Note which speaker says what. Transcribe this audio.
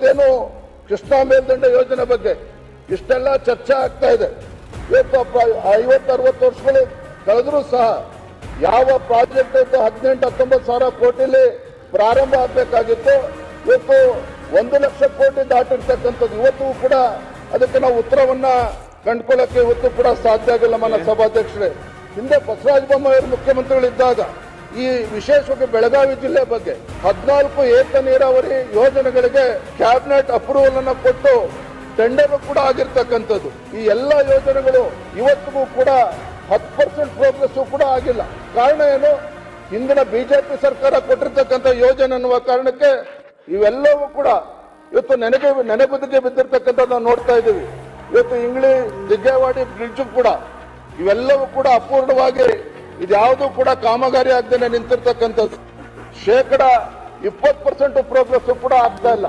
Speaker 1: ಇವತ್ತೇನು ಕೃಷ್ಣಾ ಮೇಲ್ದಂಡೆ ಯೋಜನೆ ಬಗ್ಗೆ ಇಷ್ಟೆಲ್ಲ ಚರ್ಚೆ ಆಗ್ತಾ ಇದೆ. ಇವತ್ತು 50-60 ವರ್ಷಗಳು ಕಳೆದ್ರೂ ಸಹ ಯಾವ ಪ್ರಾಜೆಕ್ಟ್ 18-19 ಸಾವಿರ ಕೋಟಿಲಿ ಪ್ರಾರಂಭ ಆಗಬೇಕಾಗಿತ್ತು, ಇವತ್ತು 1 ಲಕ್ಷ ಕೋಟಿ ದಾಟಿರ್ತಕ್ಕಂಥದ್ದು. ಇವತ್ತು ಕೂಡ ಅದಕ್ಕೆ ನಾವು ಉತ್ತರವನ್ನ ಕಂಡುಕೊಳ್ಳಕ್ಕೆ ಇವತ್ತು ಕೂಡ ಸಾಧ್ಯ ಆಗಿಲ್ಲ. ಮಾನ್ಯ ಸಭಾಧ್ಯಕ್ಷರೇ, ಹಿಂದೆ ಬಸವರಾಜ ಬೊಮ್ಮಾಯಿ ಮುಖ್ಯಮಂತ್ರಿಗಳಿದ್ದಾಗ ಈ ವಿಶೇಷವಾಗಿ ಬೆಳಗಾವಿ ಜಿಲ್ಲೆ ಬಗ್ಗೆ 14 ಏಕ ನೀರಾವರಿ ಯೋಜನೆಗಳಿಗೆ ಕ್ಯಾಬಿನೆಟ್ ಅಪ್ರೂವಲ್ ಅನ್ನು ಕೊಟ್ಟು ಟೆಂಡರ್ ಕೂಡ ಆಗಿರ್ತಕ್ಕಂಥದ್ದು. ಈ ಎಲ್ಲ ಯೋಜನೆಗಳು ಇವತ್ತಿಗೂ ಕೂಡ 10% ಪ್ರೋಗ್ರೆಸ್ ಕೂಡ ಆಗಿಲ್ಲ. ಕಾರಣ ಏನು? ಹಿಂದಿನ ಬಿಜೆಪಿ ಸರ್ಕಾರ ಕೊಟ್ಟಿರ್ತಕ್ಕಂಥ ಯೋಜನೆ ಅನ್ನುವ ಕಾರಣಕ್ಕೆ ಇವೆಲ್ಲವೂ ಕೂಡ ಇವತ್ತು ನೆನೆಗುದಿಗೆ ಬಿದ್ದಿರ್ತಕ್ಕಂಥದ್ದು ನಾವು ನೋಡ್ತಾ ಇದ್ದೀವಿ. ಇವತ್ತು ಇಂಗ್ಲಿ ದಿಗ್ಗೇವಾಡಿ ಬ್ರಿಡ್ಜ್ ಕೂಡ ಇವೆಲ್ಲವೂ ಕೂಡ ಅಪೂರ್ಣವಾಗಿ ಇದ್ಯಾವುದೂ ಕೂಡ ಕಾಮಗಾರಿ ಆಗದೇನೆ ನಿಂತಿರ್ತಕ್ಕಂಥದ್ದು. 20% ಪ್ರೋಗ್ರೆಸ್ ಕೂಡ ಆಗ್ತಾ ಇಲ್ಲ.